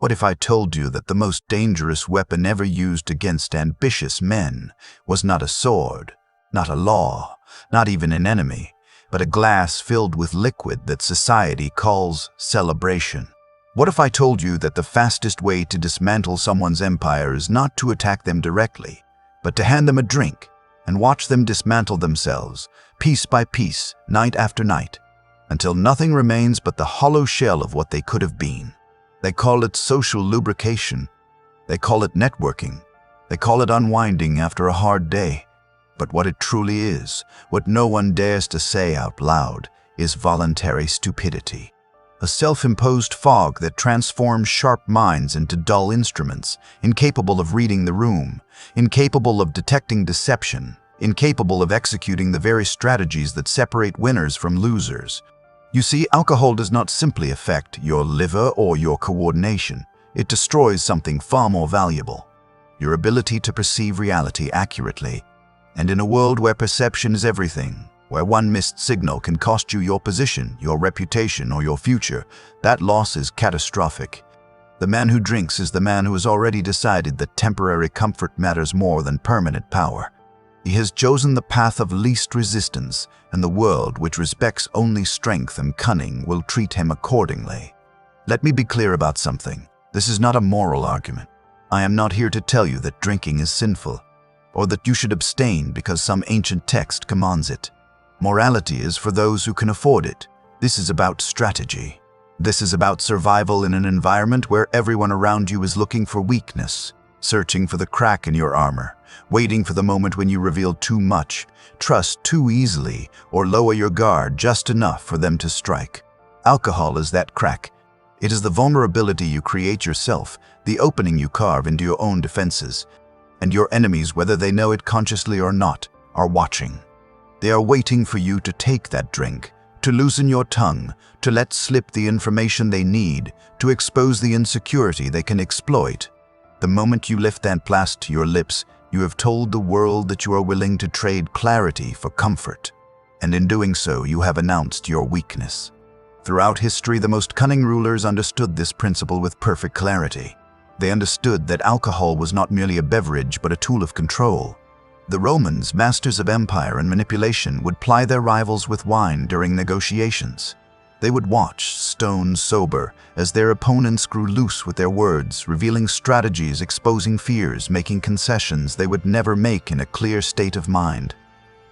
What if I told you that the most dangerous weapon ever used against ambitious men was not a sword, not a law, not even an enemy, but a glass filled with liquid that society calls celebration? What if I told you that the fastest way to dismantle someone's empire is not to attack them directly, but to hand them a drink and watch them dismantle themselves, piece by piece, night after night, until nothing remains but the hollow shell of what they could have been? They call it social lubrication. They call it networking. They call it unwinding after a hard day. But what it truly is, what no one dares to say out loud, is voluntary stupidity. A self-imposed fog that transforms sharp minds into dull instruments, incapable of reading the room, incapable of detecting deception, incapable of executing the very strategies that separate winners from losers. You see, alcohol does not simply affect your liver or your coordination. It destroys something far more valuable: your ability to perceive reality accurately. And in a world where perception is everything, where one missed signal can cost you your position, your reputation, or your future, that loss is catastrophic. The man who drinks is the man who has already decided that temporary comfort matters more than permanent power. He has chosen the path of least resistance, and the world, which respects only strength and cunning, will treat him accordingly. Let me be clear about something. This is not a moral argument. I am not here to tell you that drinking is sinful, or that you should abstain because some ancient text commands it. Morality is for those who can afford it. This is about strategy. This is about survival in an environment where everyone around you is looking for weakness, searching for the crack in your armor, waiting for the moment when you reveal too much, trust too easily, or lower your guard just enough for them to strike. Alcohol is that crack. It is the vulnerability you create yourself, the opening you carve into your own defenses. And your enemies, whether they know it consciously or not, are watching. They are waiting for you to take that drink, to loosen your tongue, to let slip the information they need, to expose the insecurity they can exploit. The moment you lift that glass to your lips, you have told the world that you are willing to trade clarity for comfort. And in doing so, you have announced your weakness. Throughout history, the most cunning rulers understood this principle with perfect clarity. They understood that alcohol was not merely a beverage, but a tool of control. The Romans, masters of empire and manipulation, would ply their rivals with wine during negotiations. They would watch, stone sober, as their opponents grew loose with their words, revealing strategies, exposing fears, making concessions they would never make in a clear state of mind.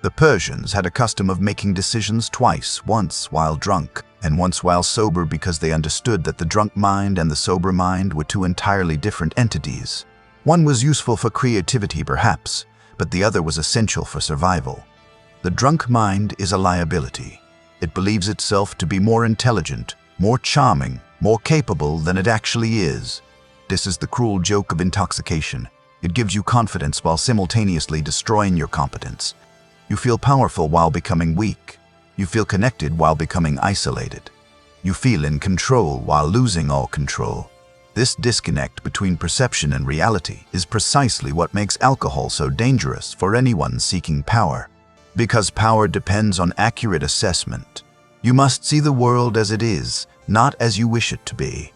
The Persians had a custom of making decisions twice, once while drunk, and once while sober, because they understood that the drunk mind and the sober mind were two entirely different entities. One was useful for creativity, perhaps, but the other was essential for survival. The drunk mind is a liability. It believes itself to be more intelligent, more charming, more capable than it actually is. This is the cruel joke of intoxication. It gives you confidence while simultaneously destroying your competence. You feel powerful while becoming weak. You feel connected while becoming isolated. You feel in control while losing all control. This disconnect between perception and reality is precisely what makes alcohol so dangerous for anyone seeking power. Because power depends on accurate assessment. You must see the world as it is, not as you wish it to be.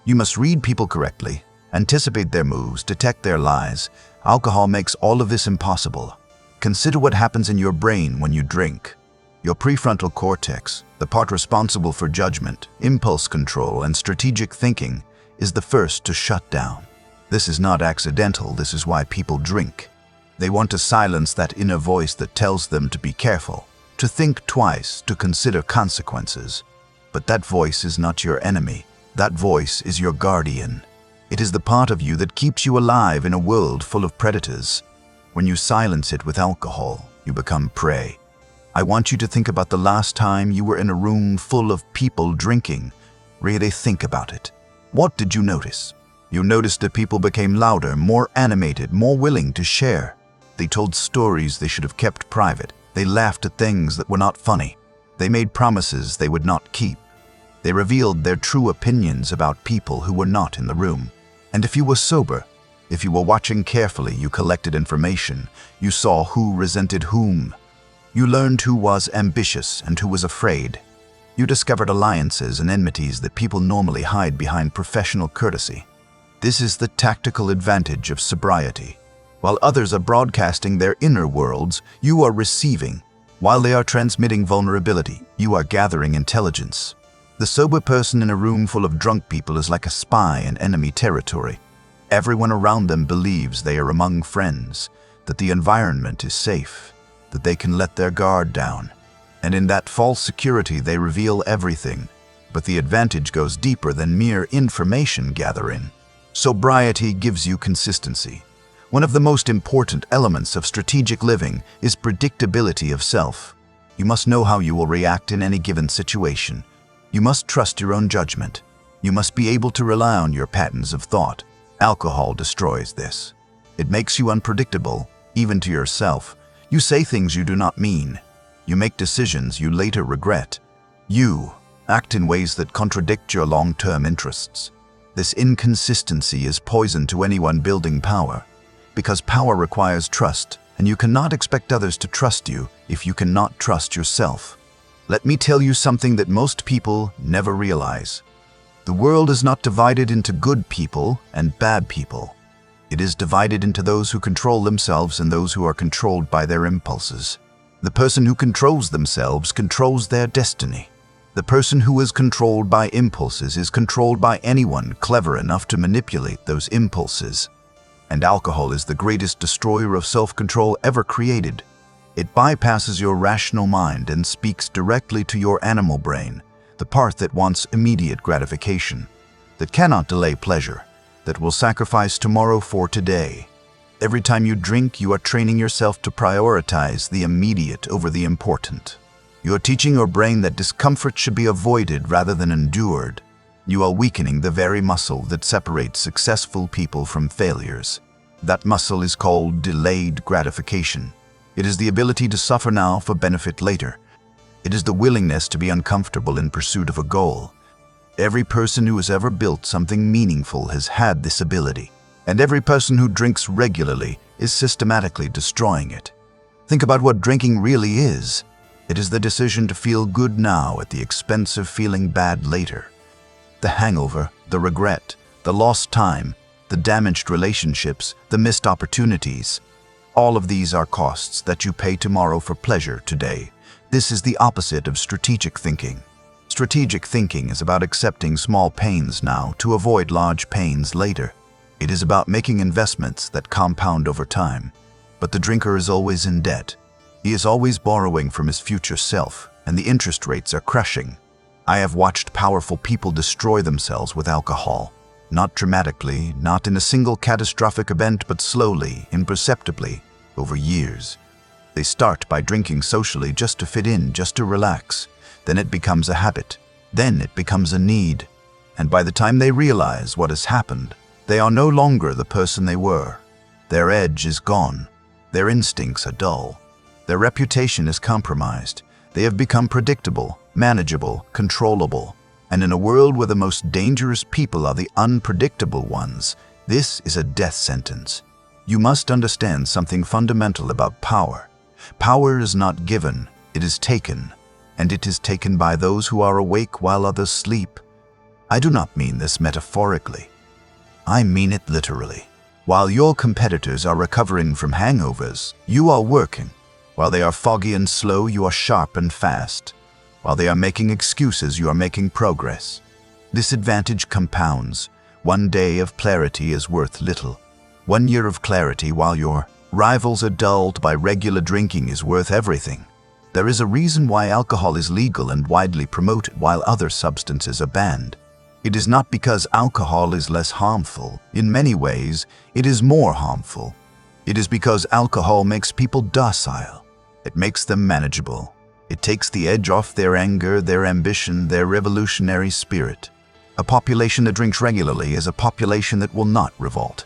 You must read people correctly, anticipate their moves, detect their lies. Alcohol makes all of this impossible. Consider what happens in your brain when you drink. Your prefrontal cortex, the part responsible for judgment, impulse control, and strategic thinking, is the first to shut down. This is not accidental. This is why people drink. They want to silence that inner voice that tells them to be careful, to think twice, to consider consequences. But that voice is not your enemy. That voice is your guardian. It is the part of you that keeps you alive in a world full of predators. When you silence it with alcohol, you become prey. I want you to think about the last time you were in a room full of people drinking. Really think about it. What did you notice? You noticed that people became louder, more animated, more willing to share. They told stories they should have kept private. They laughed at things that were not funny. They made promises they would not keep. They revealed their true opinions about people who were not in the room. And if you were sober, if you were watching carefully, you collected information. You saw who resented whom. You learned who was ambitious and who was afraid. You discovered alliances and enmities that people normally hide behind professional courtesy. This is the tactical advantage of sobriety. While others are broadcasting their inner worlds, you are receiving. While they are transmitting vulnerability, you are gathering intelligence. The sober person in a room full of drunk people is like a spy in enemy territory. Everyone around them believes they are among friends, that the environment is safe, that they can let their guard down. And in that false security, they reveal everything. But the advantage goes deeper than mere information gathering. Sobriety gives you consistency. One of the most important elements of strategic living is predictability of self. You must know how you will react in any given situation. You must trust your own judgment. You must be able to rely on your patterns of thought. Alcohol destroys this. It makes you unpredictable, even to yourself. You say things you do not mean. You make decisions you later regret. You act in ways that contradict your long-term interests. This inconsistency is poison to anyone building power, because power requires trust, and you cannot expect others to trust you if you cannot trust yourself. Let me tell you something that most people never realize. The world is not divided into good people and bad people. It is divided into those who control themselves and those who are controlled by their impulses. The person who controls themselves controls their destiny. The person who is controlled by impulses is controlled by anyone clever enough to manipulate those impulses. And alcohol is the greatest destroyer of self-control ever created. It bypasses your rational mind and speaks directly to your animal brain, the part that wants immediate gratification, that cannot delay pleasure, that will sacrifice tomorrow for today. Every time you drink, you are training yourself to prioritize the immediate over the important. You are teaching your brain that discomfort should be avoided rather than endured. You are weakening the very muscle that separates successful people from failures. That muscle is called delayed gratification. It is the ability to suffer now for benefit later. It is the willingness to be uncomfortable in pursuit of a goal. Every person who has ever built something meaningful has had this ability, and every person who drinks regularly is systematically destroying it. Think about what drinking really is. It is the decision to feel good now at the expense of feeling bad later. The hangover, the regret, the lost time, the damaged relationships, the missed opportunities. All of these are costs that you pay tomorrow for pleasure today. This is the opposite of strategic thinking. Strategic thinking is about accepting small pains now to avoid large pains later. It is about making investments that compound over time. But the drinker is always in debt. He is always borrowing from his future self, and the interest rates are crushing. I have watched powerful people destroy themselves with alcohol. Not dramatically, not in a single catastrophic event, but slowly, imperceptibly, over years. They start by drinking socially just to fit in, just to relax. Then it becomes a habit. Then it becomes a need. And by the time they realize what has happened, they are no longer the person they were. Their edge is gone. Their instincts are dull. Their reputation is compromised. They have become predictable, manageable, controllable. And in a world where the most dangerous people are the unpredictable ones, this is a death sentence. You must understand something fundamental about power. Power is not given, it is taken. And it is taken by those who are awake while others sleep. I do not mean this metaphorically. I mean it literally. While your competitors are recovering from hangovers, you are working. While they are foggy and slow, you are sharp and fast. While they are making excuses, you are making progress. This advantage compounds. One day of clarity is worth little. 1 year of clarity while your rivals are dulled by regular drinking is worth everything. There is a reason why alcohol is legal and widely promoted while other substances are banned. It is not because alcohol is less harmful. In many ways, it is more harmful. It is because alcohol makes people docile. It makes them manageable. It takes the edge off their anger, their ambition, their revolutionary spirit. A population that drinks regularly is a population that will not revolt.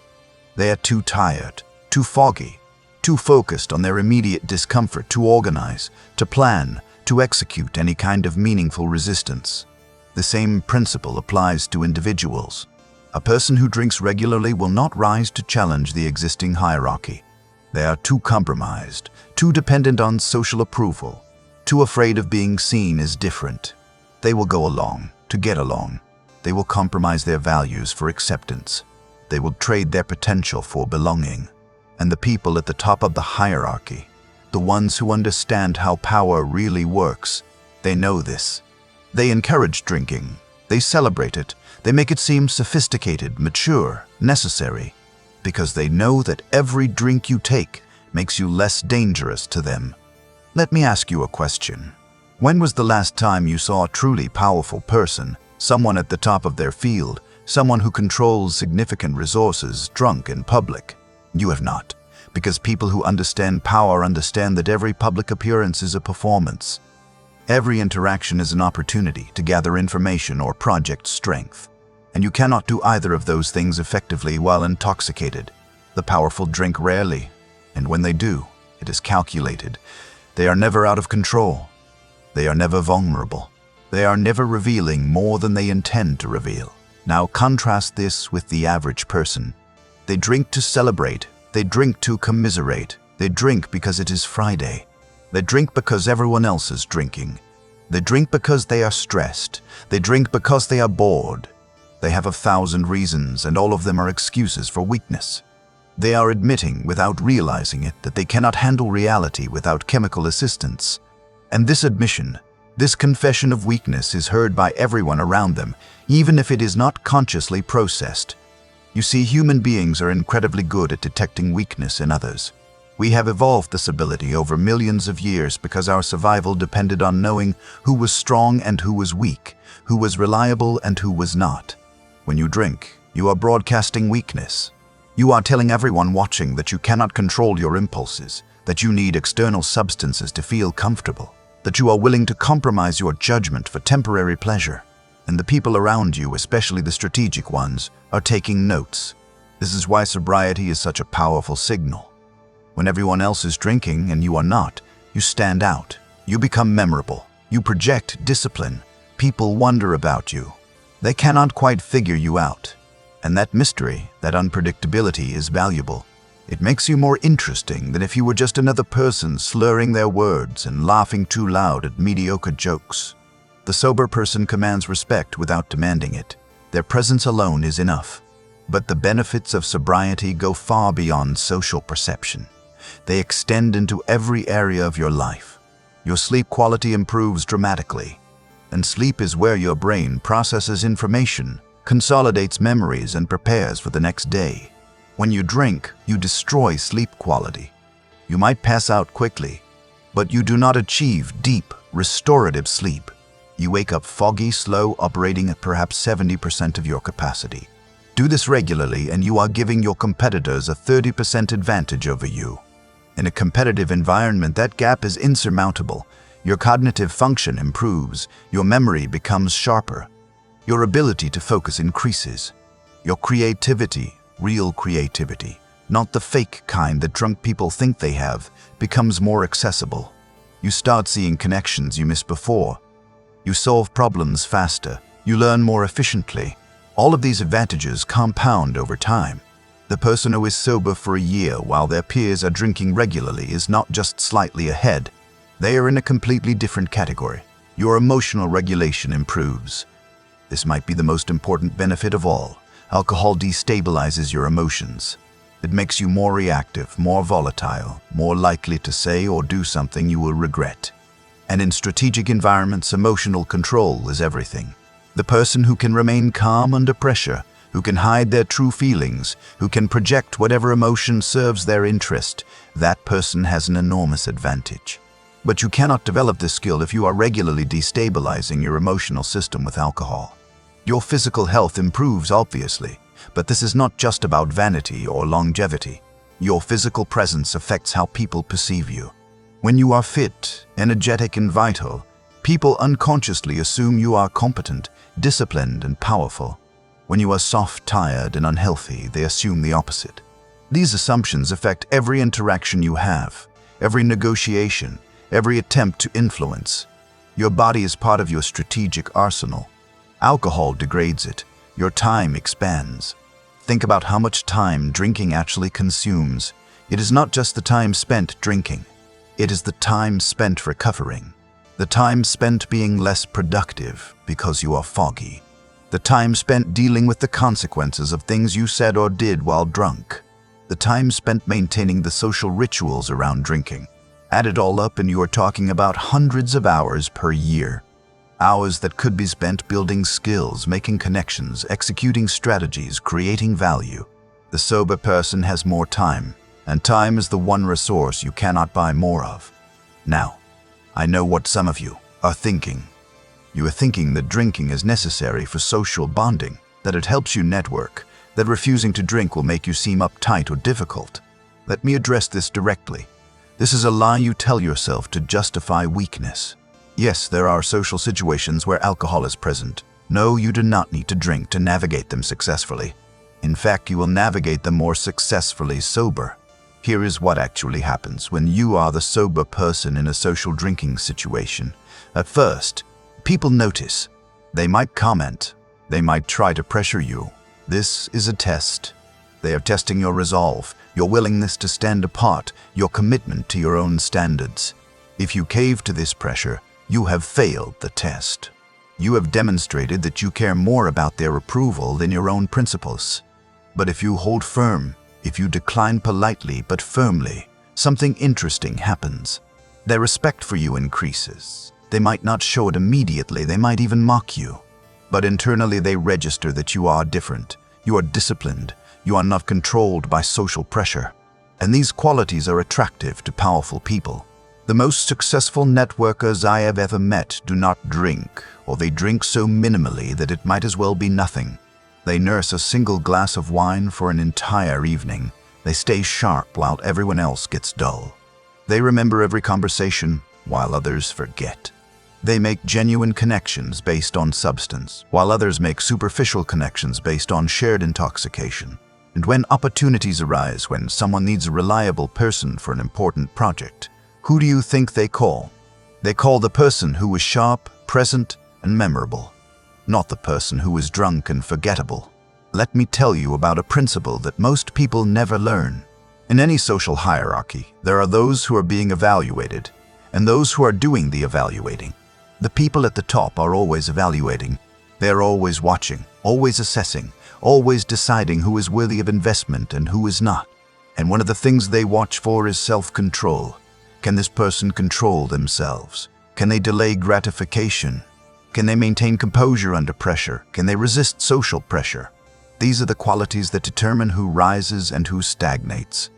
They are too tired, too foggy, too focused on their immediate discomfort to organize, to plan, to execute any kind of meaningful resistance. The same principle applies to individuals. A person who drinks regularly will not rise to challenge the existing hierarchy. They are too compromised, too dependent on social approval, too afraid of being seen as different. They will go along to get along. They will compromise their values for acceptance. They will trade their potential for belonging. And the people at the top of the hierarchy, the ones who understand how power really works, they know this. They encourage drinking. They celebrate it. They make it seem sophisticated, mature, necessary, because they know that every drink you take makes you less dangerous to them. Let me ask you a question. When was the last time you saw a truly powerful person, someone at the top of their field, someone who controls significant resources, drunk in public? You have not, because people who understand power understand that every public appearance is a performance. Every interaction is an opportunity to gather information or project strength. And you cannot do either of those things effectively while intoxicated. The powerful drink rarely, and when they do, it is calculated. They are never out of control. They are never vulnerable. They are never revealing more than they intend to reveal. Now contrast this with the average person. They drink to celebrate. They drink to commiserate. They drink because it is Friday. They drink because everyone else is drinking. They drink because they are stressed. They drink because they are bored. They have 1,000 reasons, and all of them are excuses for weakness. They are admitting, without realizing it, that they cannot handle reality without chemical assistance. And this admission, this confession of weakness is heard by everyone around them, even if it is not consciously processed. You see, human beings are incredibly good at detecting weakness in others. We have evolved this ability over millions of years because our survival depended on knowing who was strong and who was weak, who was reliable and who was not. When you drink, you are broadcasting weakness. You are telling everyone watching that you cannot control your impulses, that you need external substances to feel comfortable, that you are willing to compromise your judgment for temporary pleasure. And the people around you, especially the strategic ones, are taking notes. This is why sobriety is such a powerful signal. When everyone else is drinking and you are not, you stand out. You become memorable. You project discipline. People wonder about you. They cannot quite figure you out. And that mystery, that unpredictability is valuable. It makes you more interesting than if you were just another person slurring their words and laughing too loud at mediocre jokes. The sober person commands respect without demanding it. Their presence alone is enough. But the benefits of sobriety go far beyond social perception. They extend into every area of your life. Your sleep quality improves dramatically. And sleep is where your brain processes information, consolidates memories, and prepares for the next day. When you drink, you destroy sleep quality. You might pass out quickly, but you do not achieve deep, restorative sleep. You wake up foggy, slow, operating at perhaps 70% of your capacity. Do this regularly and you are giving your competitors a 30% advantage over you. In a competitive environment, that gap is insurmountable. Your cognitive function improves, your memory becomes sharper, your ability to focus increases. Your creativity, real creativity, not the fake kind that drunk people think they have, becomes more accessible. You start seeing connections you missed before. You solve problems faster. You learn more efficiently. All of these advantages compound over time. The person who is sober for a year while their peers are drinking regularly is not just slightly ahead. They are in a completely different category. Your emotional regulation improves. This might be the most important benefit of all. Alcohol destabilizes your emotions. It makes you more reactive, more volatile, more likely to say or do something you will regret. And in strategic environments, emotional control is everything. The person who can remain calm under pressure, who can hide their true feelings, who can project whatever emotion serves their interest, that person has an enormous advantage. But you cannot develop this skill if you are regularly destabilizing your emotional system with alcohol. Your physical health improves, obviously, but this is not just about vanity or longevity. Your physical presence affects how people perceive you. When you are fit, energetic, and vital, people unconsciously assume you are competent, disciplined, and powerful. When you are soft, tired, and unhealthy, they assume the opposite. These assumptions affect every interaction you have, every negotiation, every attempt to influence. Your body is part of your strategic arsenal. Alcohol degrades it. Your time expands. Think about how much time drinking actually consumes. It is not just the time spent drinking. It is the time spent recovering. The time spent being less productive because you are foggy. The time spent dealing with the consequences of things you said or did while drunk. The time spent maintaining the social rituals around drinking. Add it all up and you are talking about hundreds of hours per year. Hours that could be spent building skills, making connections, executing strategies, creating value. The sober person has more time, and time is the one resource you cannot buy more of. Now, I know what some of you are thinking. You are thinking that drinking is necessary for social bonding, that it helps you network, that refusing to drink will make you seem uptight or difficult. Let me address this directly. This is a lie you tell yourself to justify weakness. Yes, there are social situations where alcohol is present. No, you do not need to drink to navigate them successfully. In fact, you will navigate them more successfully sober. Here is what actually happens when you are the sober person in a social drinking situation. At first, people notice. They might comment. They might try to pressure you. This is a test. They are testing your resolve, your willingness to stand apart, your commitment to your own standards. If you cave to this pressure, you have failed the test. You have demonstrated that you care more about their approval than your own principles. But if you hold firm, if you decline politely but firmly, something interesting happens. Their respect for you increases. They might not show it immediately, they might even mock you. But internally they register that you are different, you are disciplined, you are not controlled by social pressure. And these qualities are attractive to powerful people. The most successful networkers I have ever met do not drink, or they drink so minimally that it might as well be nothing. They nurse a single glass of wine for an entire evening. They stay sharp while everyone else gets dull. They remember every conversation while others forget. They make genuine connections based on substance, while others make superficial connections based on shared intoxication. And when opportunities arise, when someone needs a reliable person for an important project, who do you think they call? They call the person who is sharp, present, and memorable, not the person who is drunk and forgettable. Let me tell you about a principle that most people never learn. In any social hierarchy, there are those who are being evaluated, and those who are doing the evaluating. The people at the top are always evaluating. They are always watching, always assessing, always deciding who is worthy of investment and who is not. And one of the things they watch for is self-control. Can this person control themselves? Can they delay gratification? Can they maintain composure under pressure? Can they resist social pressure? These are the qualities that determine who rises and who stagnates.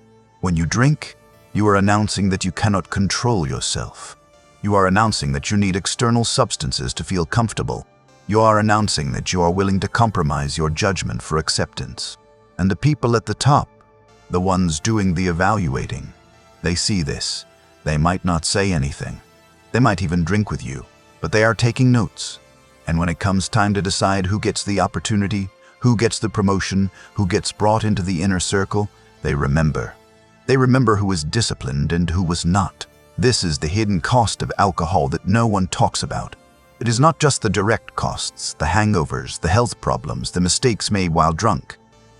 When you drink, you are announcing that you cannot control yourself. You are announcing that you need external substances to feel comfortable. You are announcing that you are willing to compromise your judgment for acceptance. And the people at the top, the ones doing the evaluating, they see this. They might not say anything. They might even drink with you, but they are taking notes. And when it comes time to decide who gets the opportunity, who gets the promotion, who gets brought into the inner circle, they remember. They remember who is disciplined and who was not. This is the hidden cost of alcohol that no one talks about. It is not just the direct costs, the hangovers, the health problems, the mistakes made while drunk.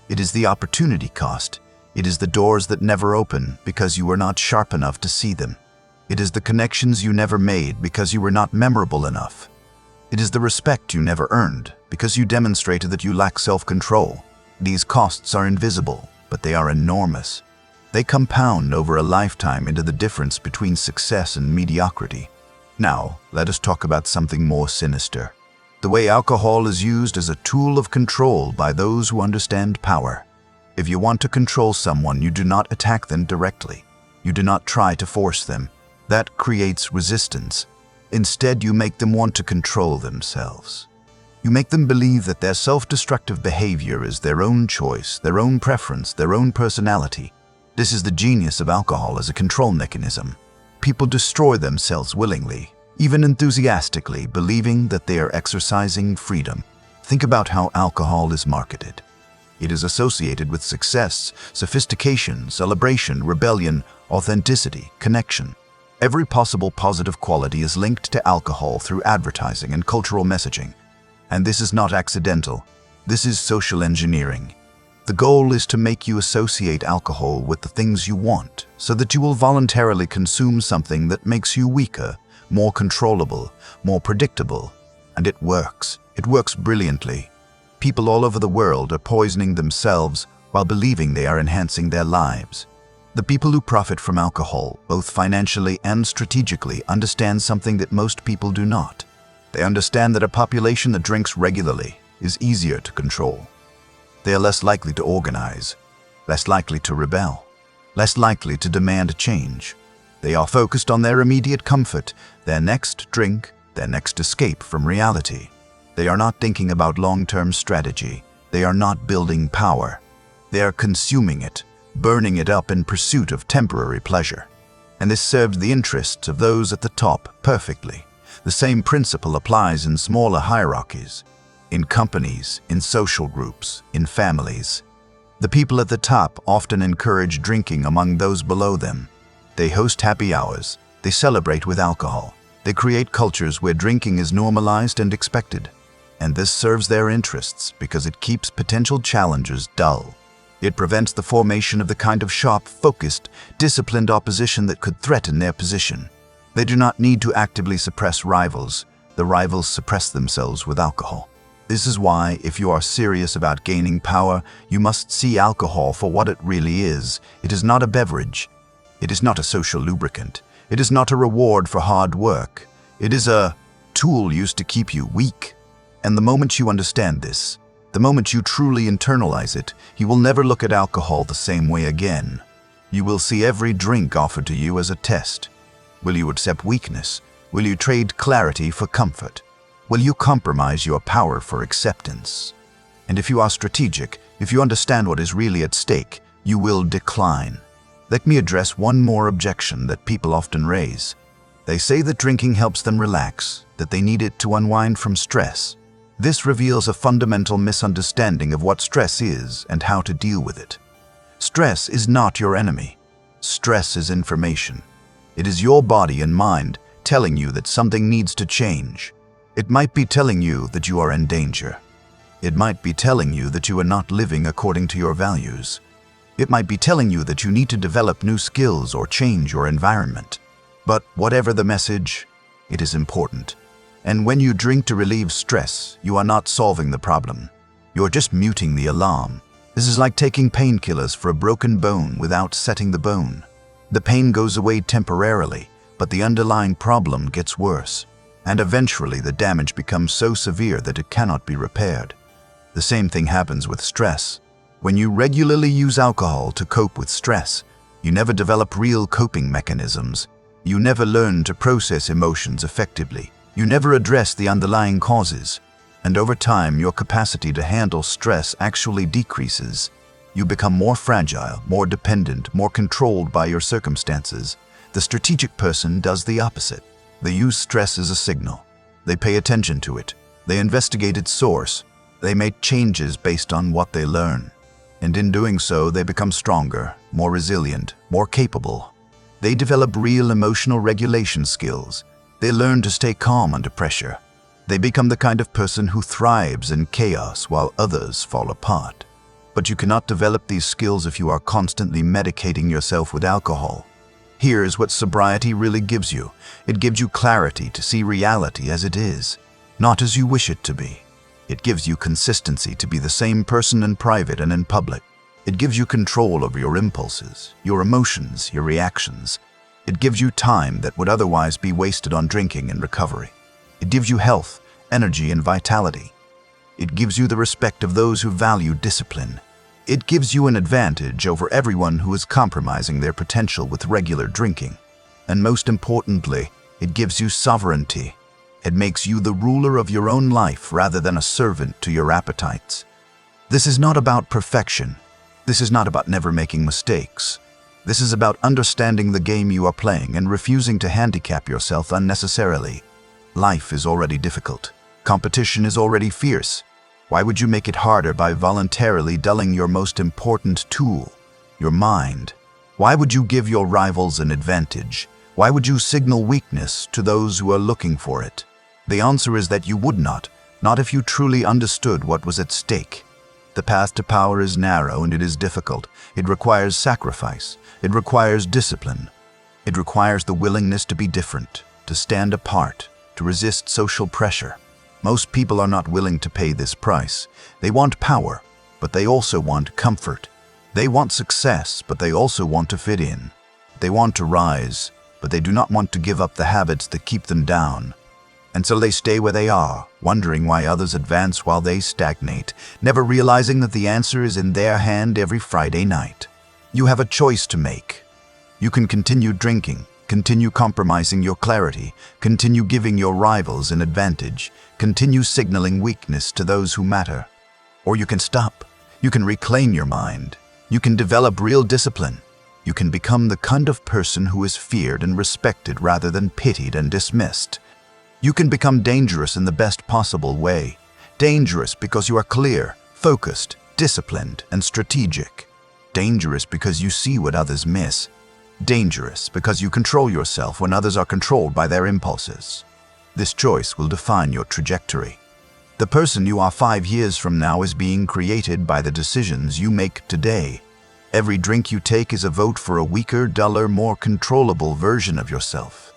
It is the opportunity cost. It is the doors that never open because you were not sharp enough to see them. It is the connections you never made because you were not memorable enough. It is the respect you never earned because you demonstrated that you lack self-control. These costs are invisible, but they are enormous. They compound over a lifetime into the difference between success and mediocrity. Now, let us talk about something more sinister. The way alcohol is used as a tool of control by those who understand power. If you want to control someone, you do not attack them directly. You do not try to force them. That creates resistance. Instead, you make them want to control themselves. You make them believe that their self-destructive behavior is their own choice, their own preference, their own personality. This is the genius of alcohol as a control mechanism. People destroy themselves willingly, even enthusiastically, believing that they are exercising freedom. Think about how alcohol is marketed. It is associated with success, sophistication, celebration, rebellion, authenticity, connection. Every possible positive quality is linked to alcohol through advertising and cultural messaging. And this is not accidental. This is social engineering. The goal is to make you associate alcohol with the things you want, so that you will voluntarily consume something that makes you weaker, more controllable, more predictable. And it works. It works brilliantly. People all over the world are poisoning themselves while believing they are enhancing their lives. The people who profit from alcohol, both financially and strategically, understand something that most people do not. They understand that a population that drinks regularly is easier to control. They are less likely to organize, less likely to rebel, less likely to demand change. They are focused on their immediate comfort, their next drink, their next escape from reality. They are not thinking about long-term strategy. They are not building power. They are consuming it, burning it up in pursuit of temporary pleasure. And this serves the interests of those at the top perfectly. The same principle applies in smaller hierarchies, in companies, in social groups, in families. The people at the top often encourage drinking among those below them. They host happy hours. They celebrate with alcohol. They create cultures where drinking is normalized and expected. And this serves their interests because it keeps potential challengers dull. It prevents the formation of the kind of sharp, focused, disciplined opposition that could threaten their position. They do not need to actively suppress rivals. The rivals suppress themselves with alcohol. This is why, if you are serious about gaining power, you must see alcohol for what it really is. It is not a beverage. It is not a social lubricant. It is not a reward for hard work. It is a tool used to keep you weak. And the moment you understand this, the moment you truly internalize it, you will never look at alcohol the same way again. You will see every drink offered to you as a test. Will you accept weakness? Will you trade clarity for comfort? Will you compromise your power for acceptance? And if you are strategic, if you understand what is really at stake, you will decline. Let me address one more objection that people often raise. They say that drinking helps them relax, that they need it to unwind from stress. This reveals a fundamental misunderstanding of what stress is and how to deal with it. Stress is not your enemy. Stress is information. It is your body and mind telling you that something needs to change. It might be telling you that you are in danger. It might be telling you that you are not living according to your values. It might be telling you that you need to develop new skills or change your environment. But whatever the message, it is important. And when you drink to relieve stress, you are not solving the problem. You're just muting the alarm. This is like taking painkillers for a broken bone without setting the bone. The pain goes away temporarily, but the underlying problem gets worse. And eventually the damage becomes so severe that it cannot be repaired. The same thing happens with stress. When you regularly use alcohol to cope with stress, you never develop real coping mechanisms. You never learn to process emotions effectively. You never address the underlying causes. And over time, your capacity to handle stress actually decreases. You become more fragile, more dependent, more controlled by your circumstances. The strategic person does the opposite. They use stress as a signal. They pay attention to it. They investigate its source. They make changes based on what they learn. And in doing so, they become stronger, more resilient, more capable. They develop real emotional regulation skills. They learn to stay calm under pressure. They become the kind of person who thrives in chaos while others fall apart. But you cannot develop these skills if you are constantly medicating yourself with alcohol. Here's what sobriety really gives you. It gives you clarity to see reality as it is, not as you wish it to be. It gives you consistency to be the same person in private and in public. It gives you control over your impulses, your emotions, your reactions. It gives you time that would otherwise be wasted on drinking and recovery. It gives you health, energy, and vitality. It gives you the respect of those who value discipline. It gives you an advantage over everyone who is compromising their potential with regular drinking. And most importantly, it gives you sovereignty. It makes you the ruler of your own life rather than a servant to your appetites. This is not about perfection. This is not about never making mistakes. This is about understanding the game you are playing and refusing to handicap yourself unnecessarily. Life is already difficult. Competition is already fierce. Why would you make it harder by voluntarily dulling your most important tool, your mind? Why would you give your rivals an advantage? Why would you signal weakness to those who are looking for it? The answer is that you would not if you truly understood what was at stake. The path to power is narrow and it is difficult. It requires sacrifice. It requires discipline. It requires the willingness to be different, to stand apart, to resist social pressure. Most people are not willing to pay this price. They want power, but they also want comfort. They want success, but they also want to fit in. They want to rise, but they do not want to give up the habits that keep them down. And so they stay where they are, wondering why others advance while they stagnate, never realizing that the answer is in their hand every Friday night. You have a choice to make. You can continue drinking, continue compromising your clarity, continue giving your rivals an advantage, continue signaling weakness to those who matter. Or you can stop. You can reclaim your mind. You can develop real discipline. You can become the kind of person who is feared and respected rather than pitied and dismissed. You can become dangerous in the best possible way. Dangerous because you are clear, focused, disciplined, and strategic. Dangerous because you see what others miss. Dangerous because you control yourself when others are controlled by their impulses. This choice will define your trajectory. The person you are 5 years from now is being created by the decisions you make today. Every drink you take is a vote for a weaker, duller, more controllable version of yourself.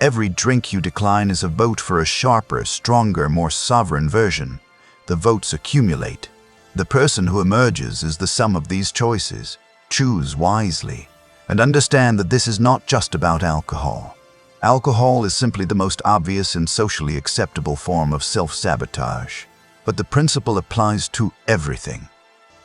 Every drink you decline is a vote for a sharper, stronger, more sovereign version. The votes accumulate. The person who emerges is the sum of these choices. Choose wisely. And understand that this is not just about alcohol. Alcohol is simply the most obvious and socially acceptable form of self-sabotage. But the principle applies to everything.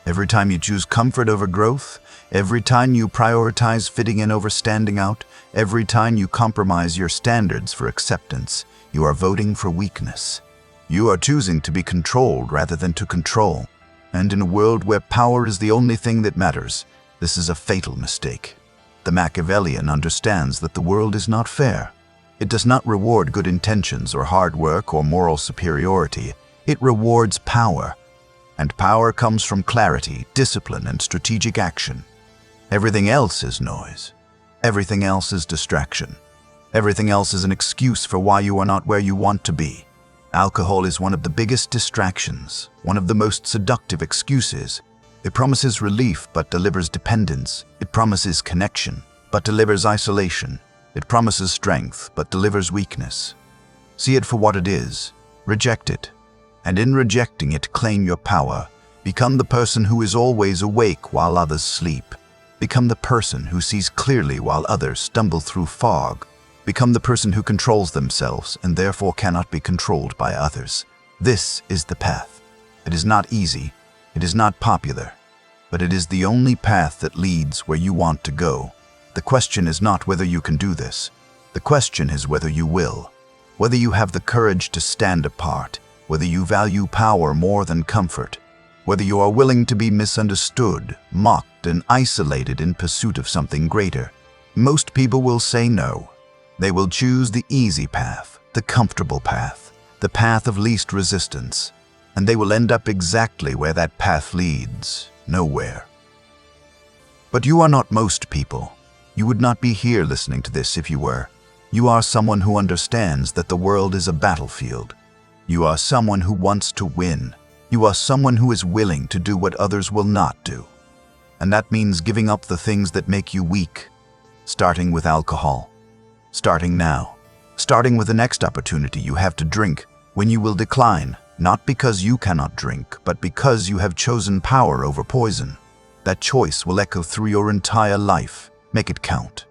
Every time you choose comfort over growth, every time you prioritize fitting in over standing out, every time you compromise your standards for acceptance, you are voting for weakness. You are choosing to be controlled rather than to control. And in a world where power is the only thing that matters, this is a fatal mistake. The Machiavellian understands that the world is not fair. It does not reward good intentions or hard work or moral superiority. It rewards power. And power comes from clarity, discipline, and strategic action. Everything else is noise. Everything else is distraction. Everything else is an excuse for why you are not where you want to be. Alcohol is one of the biggest distractions, one of the most seductive excuses. It promises relief but delivers dependence. It promises connection but delivers isolation. It promises strength but delivers weakness. See it for what it is. Reject it. And in rejecting it, claim your power. Become the person who is always awake while others sleep. Become the person who sees clearly while others stumble through fog. Become the person who controls themselves and therefore cannot be controlled by others. This is the path. It is not easy. It is not popular. But it is the only path that leads where you want to go. The question is not whether you can do this. The question is whether you will. Whether you have the courage to stand apart. Whether you value power more than comfort, whether you are willing to be misunderstood, mocked, and isolated in pursuit of something greater. Most people will say no. They will choose the easy path, the comfortable path, the path of least resistance, and they will end up exactly where that path leads, nowhere. But you are not most people. You would not be here listening to this if you were. You are someone who understands that the world is a battlefield. You are someone who wants to win. You are someone who is willing to do what others will not do. And that means giving up the things that make you weak. Starting with alcohol. Starting now. Starting with the next opportunity you have to drink, when you will decline, not because you cannot drink, but because you have chosen power over poison. That choice will echo through your entire life. Make it count.